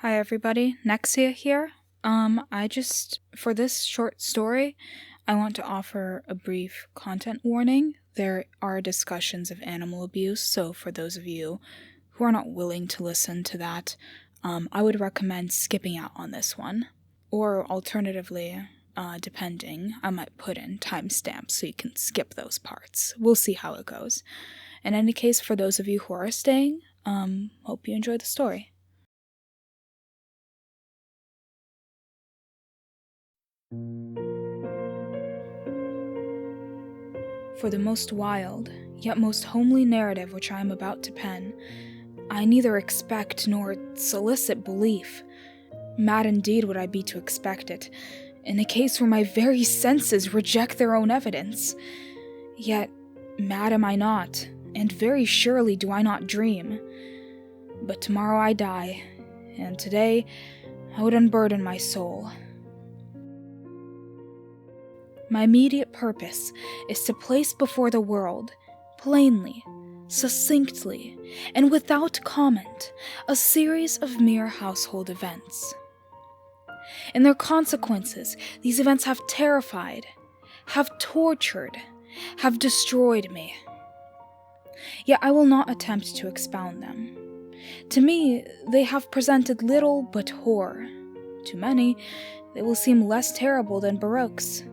Hi everybody, Nexia here. For this short story, I want to offer a brief content warning. There are discussions of animal abuse, so for those of you who are not willing to listen to that, I would recommend skipping out on this one. Or alternatively, depending, I might put in timestamps so you can skip those parts. We'll see how it goes. In any case, for those of you who are staying, hope you enjoy the story. For the most wild, yet most homely narrative which I am about to pen, I neither expect nor solicit belief. Mad indeed would I be to expect it, in a case where my very senses reject their own evidence. Yet, mad am I not, and very surely do I not dream. But tomorrow I die, and today I would unburden my soul. My immediate purpose is to place before the world, plainly, succinctly, and without comment, a series of mere household events. In their consequences, these events have terrified, have tortured, have destroyed me. Yet I will not attempt to expound them. To me, they have presented little but horror. To many, they will seem less terrible than Baroque's.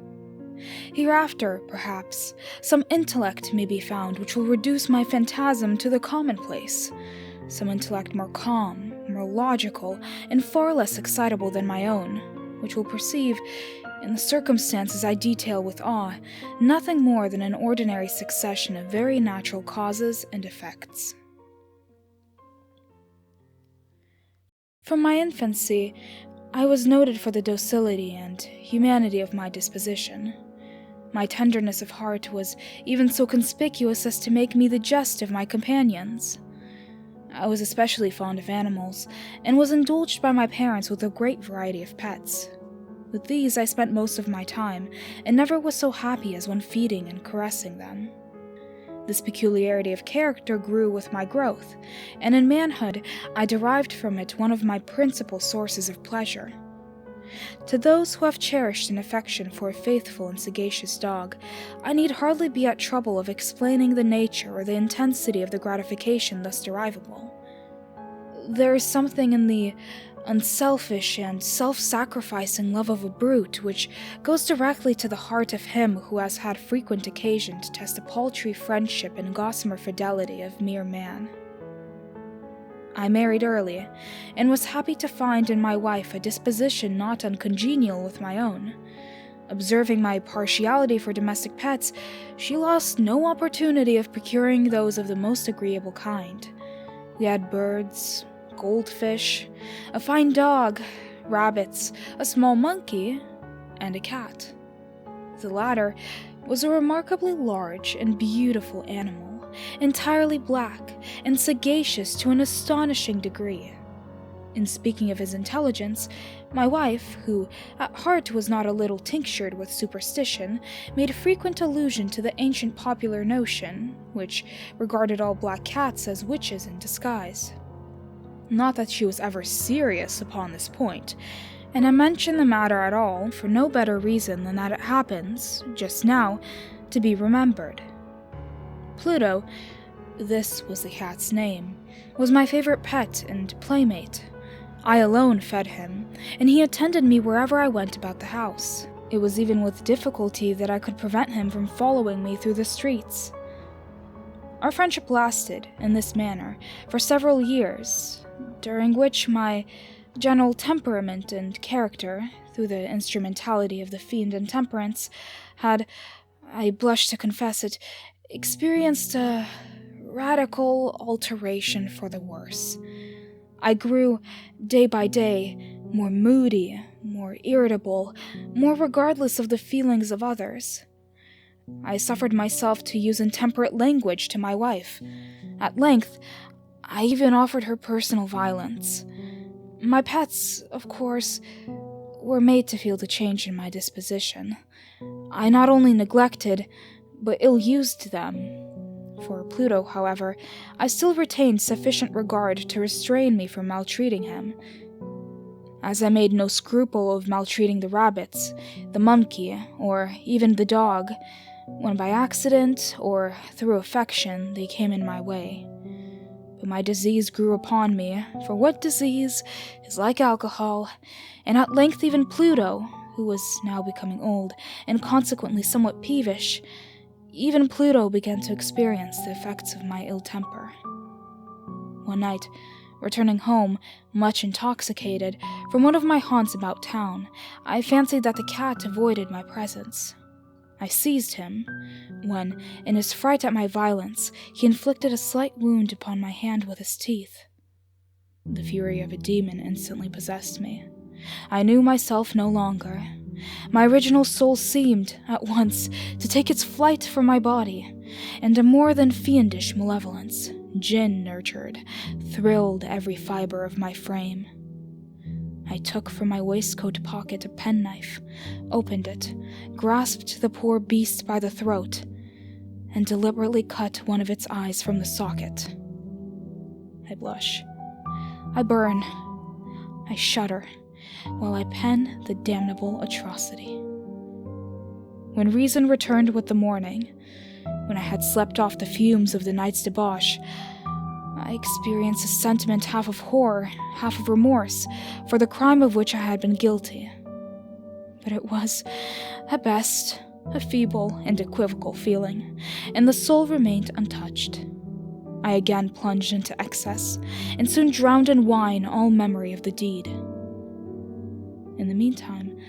Hereafter, perhaps, some intellect may be found which will reduce my phantasm to the commonplace, some intellect more calm, more logical, and far less excitable than my own, which will perceive, in the circumstances I detail with awe, nothing more than an ordinary succession of very natural causes and effects. From my infancy, I was noted for the docility and humanity of my disposition. My tenderness of heart was even so conspicuous as to make me the jest of my companions. I was especially fond of animals, and was indulged by my parents with a great variety of pets. With these I spent most of my time, and never was so happy as when feeding and caressing them. This peculiarity of character grew with my growth, and in manhood I derived from it one of my principal sources of pleasure. To those who have cherished an affection for a faithful and sagacious dog, I need hardly be at trouble of explaining the nature or the intensity of the gratification thus derivable. There is something in the unselfish and self-sacrificing love of a brute which goes directly to the heart of him who has had frequent occasion to test the paltry friendship and gossamer fidelity of mere man. I married early, and was happy to find in my wife a disposition not uncongenial with my own. Observing my partiality for domestic pets, she lost no opportunity of procuring those of the most agreeable kind. We had birds, goldfish, a fine dog, rabbits, a small monkey, and a cat. The latter was a remarkably large and beautiful animal, entirely black, and sagacious to an astonishing degree. In speaking of his intelligence, my wife, who at heart was not a little tinctured with superstition, made frequent allusion to the ancient popular notion, which regarded all black cats as witches in disguise. Not that she was ever serious upon this point, and I mention the matter at all for no better reason than that it happens, just now, to be remembered. Pluto, this was the cat's name, was my favorite pet and playmate. I alone fed him, and he attended me wherever I went about the house. It was even with difficulty that I could prevent him from following me through the streets. Our friendship lasted, in this manner, for several years, during which my general temperament and character, through the instrumentality of the fiend intemperance, had, I blush to confess it, experienced a radical alteration for the worse. I grew, day by day, more moody, more irritable, more regardless of the feelings of others. I suffered myself to use intemperate language to my wife. At length, I even offered her personal violence. My pets, of course, were made to feel the change in my disposition. I not only neglected, but ill-used them. For Pluto, however, I still retained sufficient regard to restrain me from maltreating him, as I made no scruple of maltreating the rabbits, the monkey, or even the dog, when by accident or through affection they came in my way. But my disease grew upon me, for what disease is like alcohol, and at length even Pluto, who was now becoming old, and consequently somewhat peevish, even Pluto began to experience the effects of my ill temper. One night, returning home, much intoxicated, from one of my haunts about town, I fancied that the cat avoided my presence. I seized him, when, in his fright at my violence, he inflicted a slight wound upon my hand with his teeth. The fury of a demon instantly possessed me. I knew myself no longer. My original soul seemed, at once, to take its flight from my body, and a more than fiendish malevolence, gin-nurtured, thrilled every fiber of my frame. I took from my waistcoat pocket a penknife, opened it, grasped the poor beast by the throat, and deliberately cut one of its eyes from the socket. I blush. I burn. I shudder, while I pen the damnable atrocity. When reason returned with the morning, when I had slept off the fumes of the night's debauch, I experienced a sentiment half of horror, half of remorse, for the crime of which I had been guilty. But it was, at best, a feeble and equivocal feeling, and the soul remained untouched. I again plunged into excess, and soon drowned in wine all memory of the deed. In the meantime,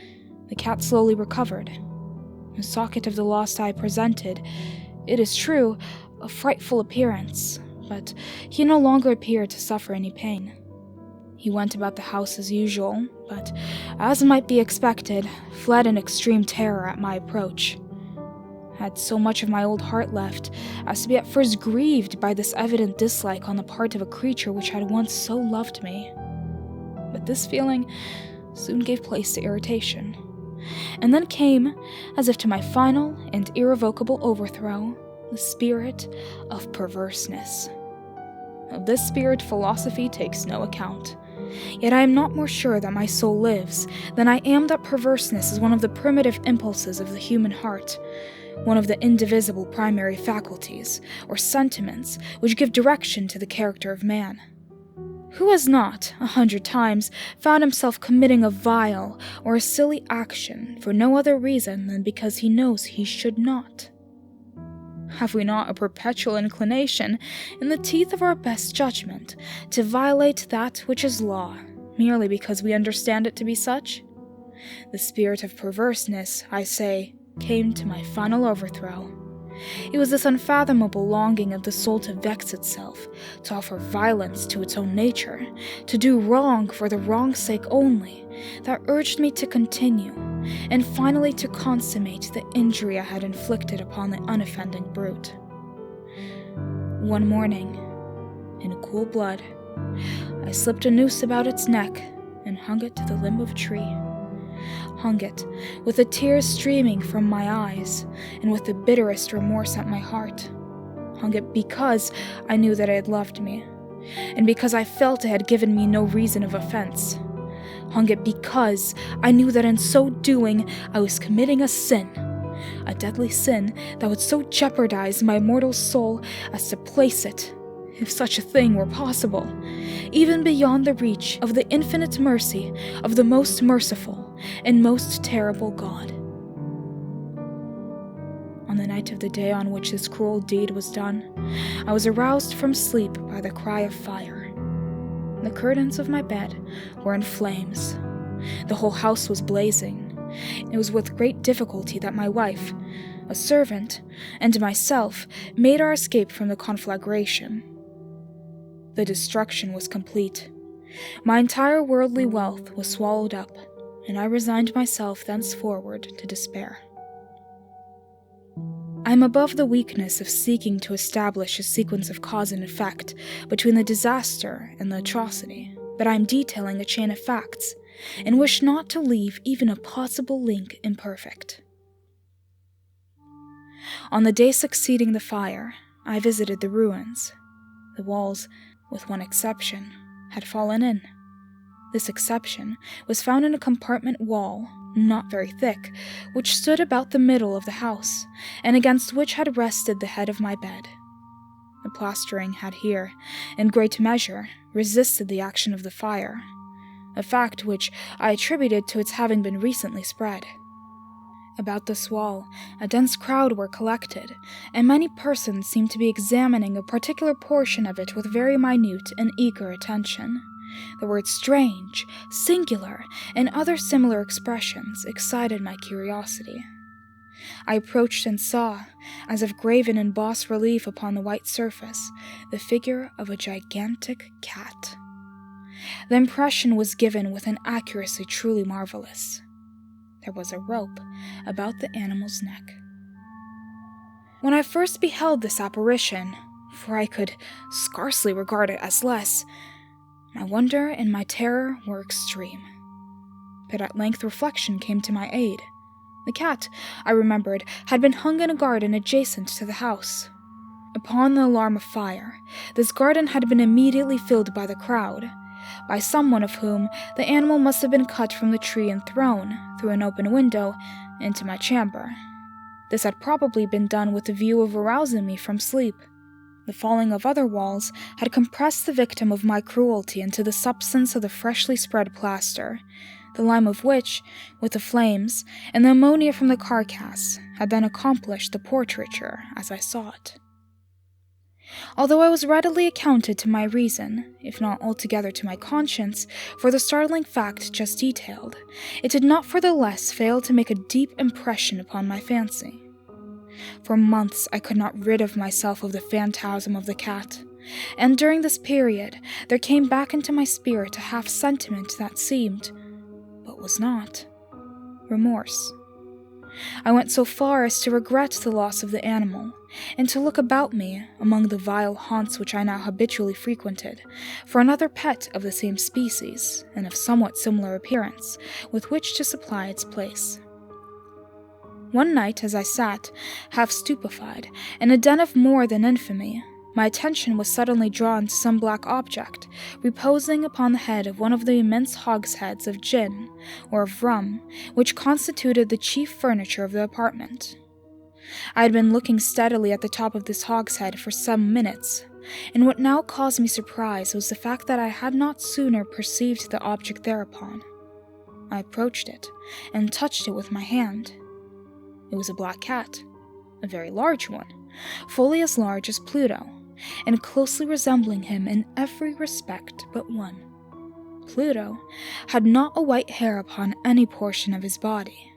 the cat slowly recovered. The socket of the lost eye presented, it is true, a frightful appearance, but he no longer appeared to suffer any pain. He went about the house as usual, but, as might be expected, fled in extreme terror at my approach. I had so much of my old heart left as to be at first grieved by this evident dislike on the part of a creature which had once so loved me. But this feeling soon gave place to irritation, and then came, as if to my final and irrevocable overthrow, the spirit of perverseness. Of this spirit philosophy takes no account. Yet I am not more sure that my soul lives than I am that perverseness is one of the primitive impulses of the human heart, one of the indivisible primary faculties, or sentiments, which give direction to the character of man. Who has not, 100 times, found himself committing a vile or a silly action for no other reason than because he knows he should not? Have we not a perpetual inclination, in the teeth of our best judgment, to violate that which is law, merely because we understand it to be such? The spirit of perverseness, I say, came to my final overthrow. It was this unfathomable longing of the soul to vex itself, to offer violence to its own nature, to do wrong for the wrong's sake only, that urged me to continue, and finally to consummate the injury I had inflicted upon the unoffending brute. One morning, in cool blood, I slipped a noose about its neck and hung it to the limb of a tree. Hung it, with the tears streaming from my eyes, and with the bitterest remorse at my heart. Hung it because I knew that it had loved me, and because I felt it had given me no reason of offense. Hung it because I knew that in so doing I was committing a sin, a deadly sin that would so jeopardize my mortal soul as to place it, if such a thing were possible, even beyond the reach of the infinite mercy of the most merciful and most terrible God. On the night of the day on which this cruel deed was done, I was aroused from sleep by the cry of fire. The curtains of my bed were in flames. The whole house was blazing. It was with great difficulty that my wife, a servant, and myself made our escape from the conflagration. The destruction was complete. My entire worldly wealth was swallowed up, and I resigned myself thenceforward to despair. I am above the weakness of seeking to establish a sequence of cause and effect between the disaster and the atrocity, but I am detailing a chain of facts, and wish not to leave even a possible link imperfect. On the day succeeding the fire, I visited the ruins. The walls, with one exception, had fallen in. This exception was found in a compartment wall, not very thick, which stood about the middle of the house, and against which had rested the head of my bed. The plastering had here, in great measure, resisted the action of the fire, a fact which I attributed to its having been recently spread. About this wall, a dense crowd were collected, and many persons seemed to be examining a particular portion of it with very minute and eager attention. The words strange, singular, and other similar expressions excited my curiosity. I approached and saw, as if graven in bas relief upon the white surface, the figure of a gigantic cat. The impression was given with an accuracy truly marvelous. There was a rope about the animal's neck. When I first beheld this apparition, for I could scarcely regard it as less, my wonder and my terror were extreme. But at length reflection came to my aid. The cat, I remembered, had been hung in a garden adjacent to the house. Upon the alarm of fire, this garden had been immediately filled by the crowd, by someone of whom the animal must have been cut from the tree and thrown, through an open window, into my chamber. This had probably been done with the view of arousing me from sleep. The falling of other walls had compressed the victim of my cruelty into the substance of the freshly spread plaster, the lime of which, with the flames, and the ammonia from the carcass, had then accomplished the portraiture as I saw it. Although I was readily accounted to my reason, if not altogether to my conscience, for the startling fact just detailed, it did not for the less fail to make a deep impression upon my fancy. For months I could not rid of myself of the phantasm of the cat, and during this period there came back into my spirit a half-sentiment that seemed, but was not, remorse. I went so far as to regret the loss of the animal, and to look about me, among the vile haunts which I now habitually frequented, for another pet of the same species, and of somewhat similar appearance, with which to supply its place. One night, as I sat, half stupefied, in a den of more than infamy, my attention was suddenly drawn to some black object, reposing upon the head of one of the immense hogsheads of gin, or of rum, which constituted the chief furniture of the apartment. I had been looking steadily at the top of this hogshead for some minutes, and what now caused me surprise was the fact that I had not sooner perceived the object thereupon. I approached it, and touched it with my hand. It was a black cat, a very large one, fully as large as Pluto, and closely resembling him in every respect but one. Pluto had not a white hair upon any portion of his body,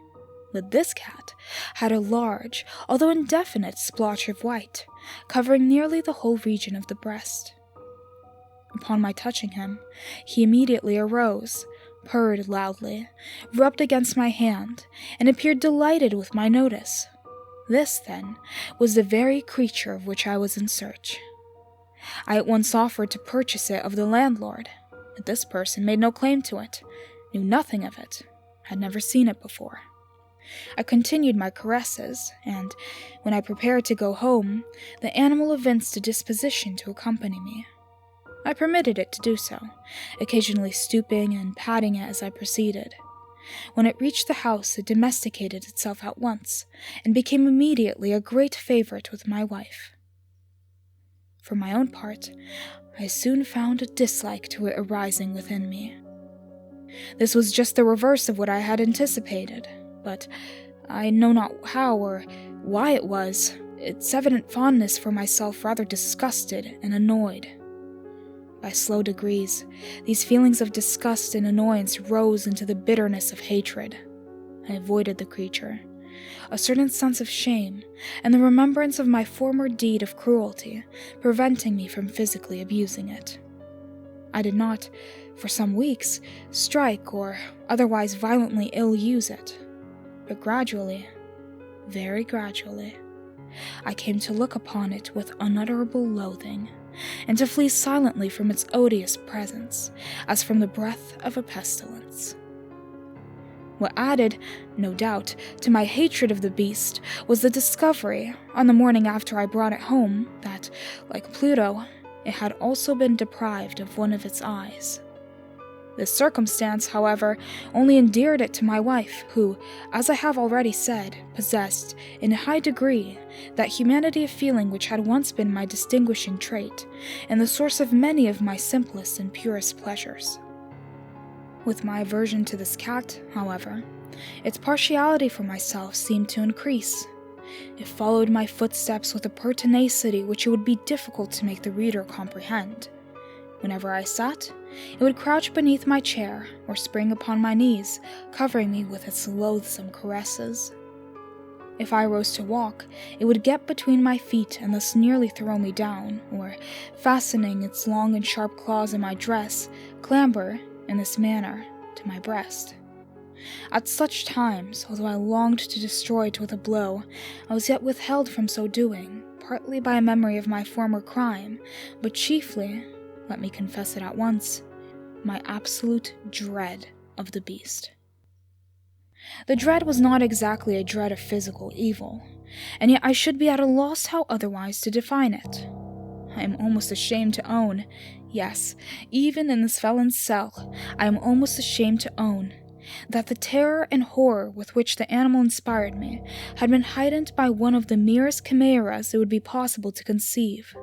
but this cat had a large, although indefinite, splotch of white, covering nearly the whole region of the breast. Upon my touching him, he immediately arose, purred loudly, rubbed against my hand, and appeared delighted with my notice. This, then, was the very creature of which I was in search. I at once offered to purchase it of the landlord, but this person made no claim to it, knew nothing of it, had never seen it before. I continued my caresses, and, when I prepared to go home, the animal evinced a disposition to accompany me. I permitted it to do so, occasionally stooping and patting it as I proceeded. When it reached the house, it domesticated itself at once, and became immediately a great favorite with my wife. For my own part, I soon found a dislike to it arising within me. This was just the reverse of what I had anticipated, but I know not how or why it was, its evident fondness for myself rather disgusted and annoyed. By slow degrees, these feelings of disgust and annoyance rose into the bitterness of hatred. I avoided the creature, a certain sense of shame, and the remembrance of my former deed of cruelty, preventing me from physically abusing it. I did not, for some weeks, strike or otherwise violently ill-use it, but gradually, very gradually, I came to look upon it with unutterable loathing, and to flee silently from its odious presence, as from the breath of a pestilence. What added, no doubt, to my hatred of the beast was the discovery, on the morning after I brought it home, that, like Pluto, it had also been deprived of one of its eyes. This circumstance, however, only endeared it to my wife, who, as I have already said, possessed, in a high degree, that humanity of feeling which had once been my distinguishing trait, and the source of many of my simplest and purest pleasures. With my aversion to this cat, however, its partiality for myself seemed to increase. It followed my footsteps with a pertinacity which it would be difficult to make the reader comprehend. Whenever I sat, it would crouch beneath my chair or spring upon my knees, covering me with its loathsome caresses. If I rose to walk, it would get between my feet and thus nearly throw me down, or, fastening its long and sharp claws in my dress, clamber, in this manner, to my breast. At such times, although I longed to destroy it with a blow, I was yet withheld from so doing, partly by a memory of my former crime, but chiefly, let me confess it at once, my absolute dread of the beast. The dread was not exactly a dread of physical evil, and yet I should be at a loss how otherwise to define it. I am almost ashamed to own, yes, even in this felon's cell, I am almost ashamed to own, that the terror and horror with which the animal inspired me had been heightened by one of the merest chimeras it would be possible to conceive.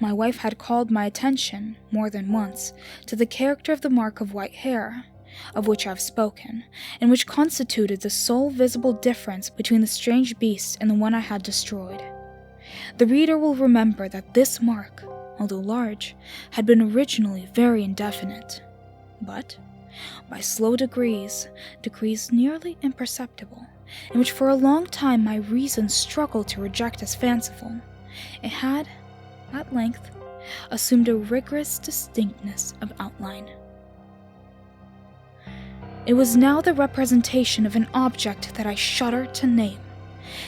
My wife had called my attention, more than once, to the character of the mark of white hair, of which I have spoken, and which constituted the sole visible difference between the strange beast and the one I had destroyed. The reader will remember that this mark, although large, had been originally very indefinite, but, by slow degrees nearly imperceptible, and which for a long time my reason struggled to reject as fanciful, it had, at length, assumed a rigorous distinctness of outline. It was now the representation of an object that I shudder to name,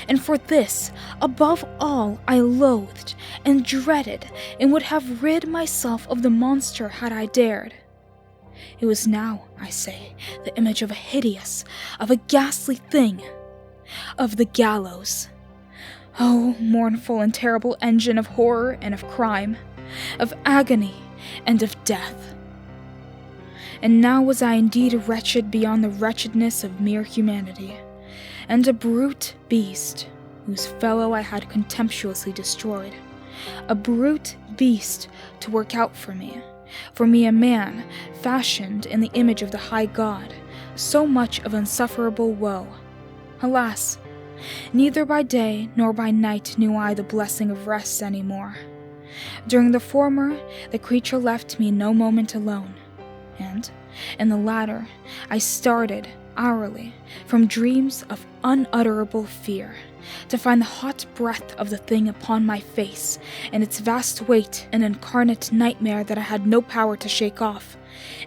and for this, above all, I loathed and dreaded and would have rid myself of the monster had I dared. It was now, I say, the image of a ghastly thing, of the gallows. Oh, mournful and terrible engine of horror and of crime, of agony and of death. And now was I indeed wretched beyond the wretchedness of mere humanity, and a brute beast, whose fellow I had contemptuously destroyed, a brute beast to work out for me a man, fashioned in the image of the high God, so much of insufferable woe. Alas! Neither by day nor by night knew I the blessing of rest any more. During the former, the creature left me no moment alone, and, in the latter, I started, hourly, from dreams of unutterable fear, to find the hot breath of the thing upon my face, and its vast weight an incarnate nightmare that I had no power to shake off,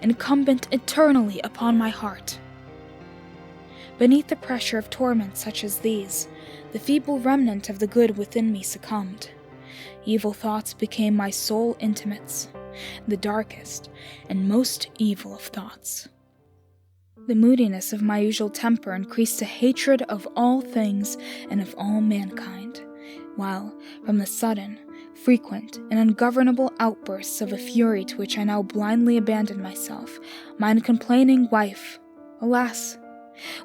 incumbent eternally upon my heart. Beneath the pressure of torments such as these, the feeble remnant of the good within me succumbed. Evil thoughts became my sole intimates, the darkest and most evil of thoughts. The moodiness of my usual temper increased to hatred of all things and of all mankind, while, from the sudden, frequent, and ungovernable outbursts of a fury to which I now blindly abandoned myself, my uncomplaining wife, alas,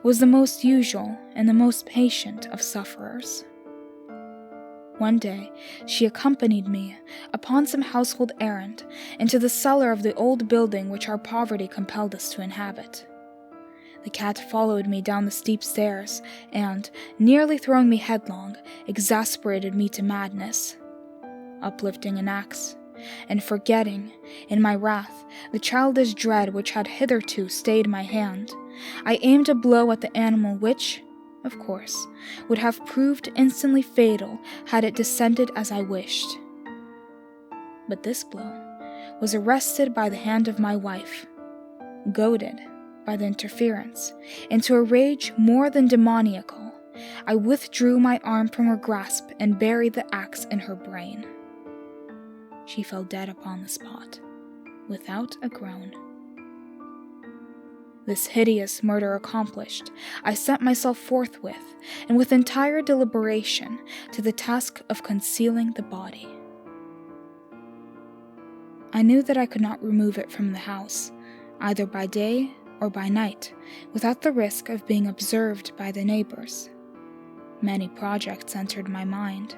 was the most usual and the most patient of sufferers. One day she accompanied me, upon some household errand, into the cellar of the old building which our poverty compelled us to inhabit. The cat followed me down the steep stairs, and, nearly throwing me headlong, exasperated me to madness. Uplifting an axe, and forgetting, in my wrath, the childish dread which had hitherto stayed my hand, I aimed a blow at the animal which, of course, would have proved instantly fatal had it descended as I wished. But this blow was arrested by the hand of my wife, goaded by the interference into a rage more than demoniacal. I withdrew my arm from her grasp and buried the axe in her brain. She fell dead upon the spot, without a groan. This hideous murder accomplished, I set myself forthwith, and with entire deliberation, to the task of concealing the body. I knew that I could not remove it from the house, either by day or by night, without the risk of being observed by the neighbors. Many projects entered my mind.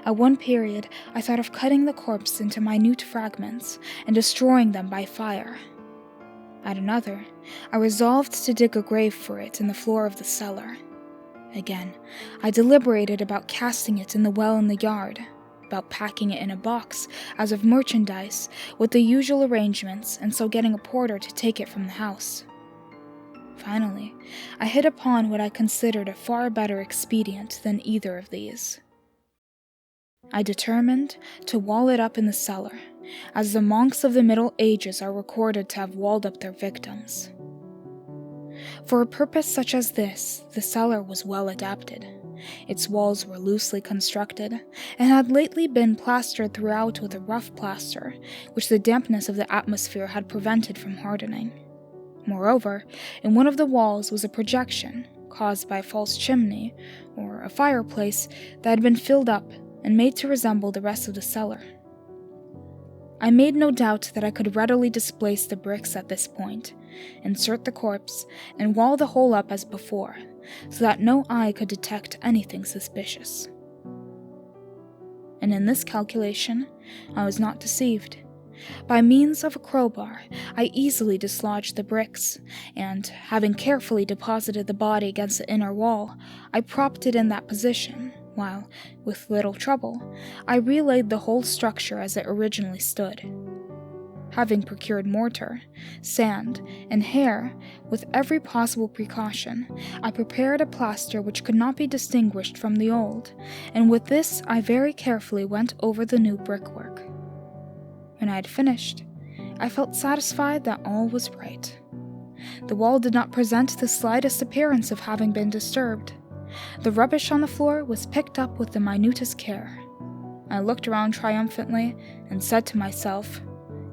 At one period, I thought of cutting the corpse into minute fragments and destroying them by fire. At another, I resolved to dig a grave for it in the floor of the cellar. Again, I deliberated about casting it in the well in the yard, about packing it in a box as of merchandise with the usual arrangements, and so getting a porter to take it from the house. Finally, I hit upon what I considered a far better expedient than either of these. I determined to wall it up in the cellar, as the monks of the Middle Ages are recorded to have walled up their victims. For a purpose such as this, the cellar was well adapted. Its walls were loosely constructed, and had lately been plastered throughout with a rough plaster, which the dampness of the atmosphere had prevented from hardening. Moreover, in one of the walls was a projection, caused by a false chimney, or a fireplace, that had been filled up and made to resemble the rest of the cellar. I made no doubt that I could readily displace the bricks at this point, insert the corpse, and wall the whole up as before, so that no eye could detect anything suspicious. And in this calculation, I was not deceived. By means of a crowbar, I easily dislodged the bricks, and, having carefully deposited the body against the inner wall, I propped it in that position, while, with little trouble, I relaid the whole structure as it originally stood. Having procured mortar, sand, and hair, with every possible precaution, I prepared a plaster which could not be distinguished from the old, and with this I very carefully went over the new brickwork. When I had finished, I felt satisfied that all was right. The wall did not present the slightest appearance of having been disturbed. The rubbish on the floor was picked up with the minutest care. I looked around triumphantly and said to myself,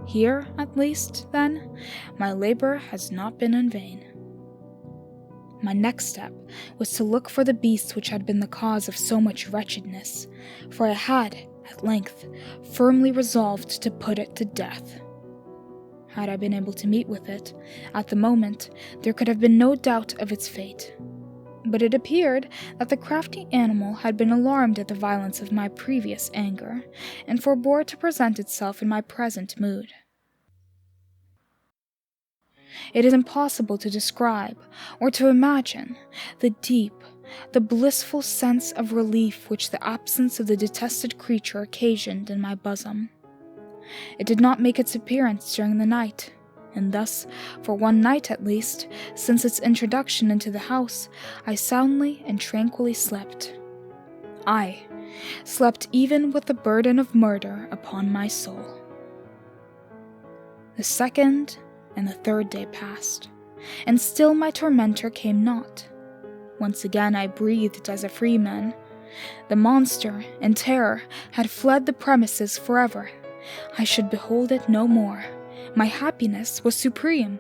"Here, at least, then, my labor has not been in vain." My next step was to look for the beast which had been the cause of so much wretchedness, for I had, at length, firmly resolved to put it to death. Had I been able to meet with it, at the moment, there could have been no doubt of its fate. But it appeared that the crafty animal had been alarmed at the violence of my previous anger, and forbore to present itself in my present mood. It is impossible to describe, or to imagine, the deep, the blissful sense of relief which the absence of the detested creature occasioned in my bosom. It did not make its appearance during the night, and thus, for one night at least, since its introduction into the house, I soundly and tranquilly slept. I slept even with the burden of murder upon my soul. The second and the third day passed, and still my tormentor came not. Once again I breathed as a free man. The monster, in terror, had fled the premises forever. I should behold it no more. My happiness was supreme.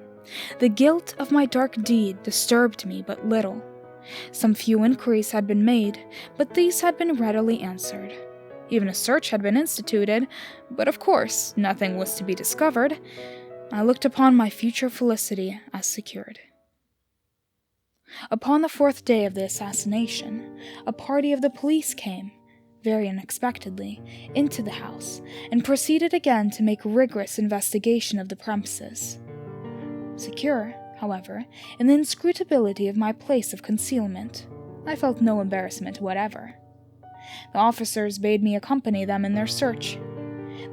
The guilt of my dark deed disturbed me but little. Some few inquiries had been made, but these had been readily answered. Even a search had been instituted, but of course nothing was to be discovered. I looked upon my future felicity as secured. Upon the fourth day of the assassination, a party of the police came, very unexpectedly, into the house, and proceeded again to make rigorous investigation of the premises. Secure, however, in the inscrutability of my place of concealment, I felt no embarrassment whatever. The officers bade me accompany them in their search.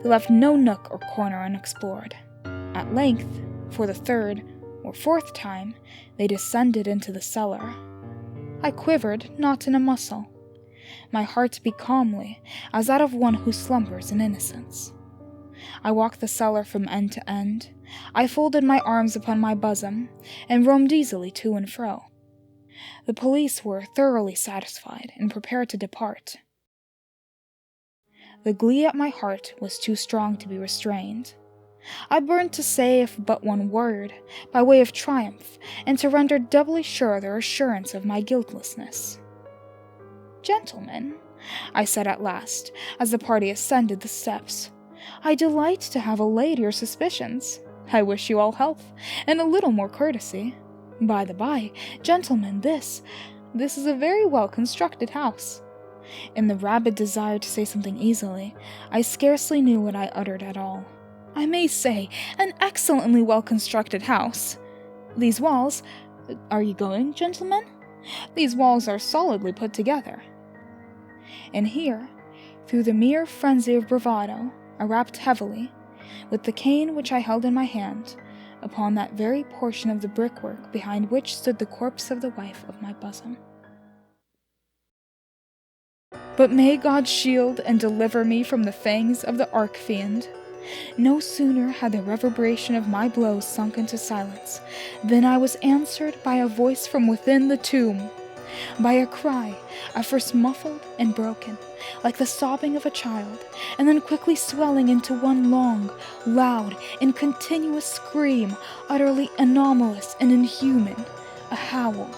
They left no nook or corner unexplored. At length, for the third or fourth time, they descended into the cellar. I quivered not in a muscle. My heart beat calmly, as that of one who slumbers in innocence. I walked the cellar from end to end. I folded my arms upon my bosom, and roamed easily to and fro. The police were thoroughly satisfied, and prepared to depart. The glee at my heart was too strong to be restrained. I burned to say if but one word, by way of triumph, and to render doubly sure their assurance of my guiltlessness. "Gentlemen," I said at last, as the party ascended the steps, "I delight to have allayed your suspicions. I wish you all health, and a little more courtesy. By the by, gentlemen, this is a very well-constructed house." In the rabid desire to say something easily, I scarcely knew what I uttered at all. "I may say, an excellently well-constructed house. These walls— Are you going, gentlemen? These walls are solidly put together." And here, through the mere frenzy of bravado, I rapped heavily, with the cane which I held in my hand, upon that very portion of the brickwork behind which stood the corpse of the wife of my bosom. But may God shield and deliver me from the fangs of the arch-fiend. No sooner had the reverberation of my blows sunk into silence than I was answered by a voice from within the tomb, by a cry, at first muffled and broken, like the sobbing of a child, and then quickly swelling into one long, loud, and continuous scream, utterly anomalous and inhuman, a howl,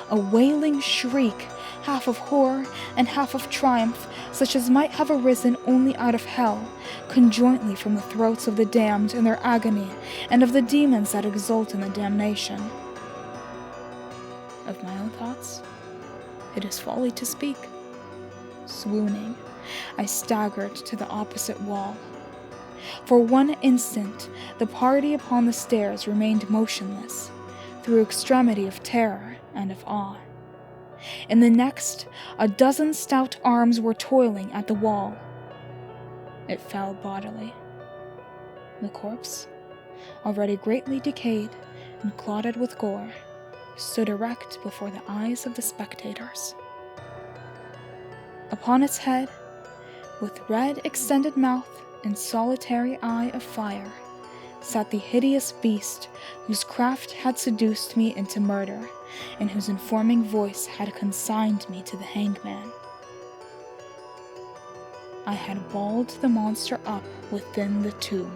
a wailing shriek, half of horror and half of triumph, such as might have arisen only out of hell, conjointly from the throats of the damned in their agony, and of the demons that exult in the damnation. Of my own thoughts, it is folly to speak. Swooning, I staggered to the opposite wall. For one instant, the party upon the stairs remained motionless, through extremity of terror and of awe. In the next, a dozen stout arms were toiling at the wall. It fell bodily. The corpse, already greatly decayed and clotted with gore, stood erect before the eyes of the spectators. Upon its head, with red extended mouth and solitary eye of fire, sat the hideous beast whose craft had seduced me into murder, and whose informing voice had consigned me to the hangman. I had balled the monster up within the tomb.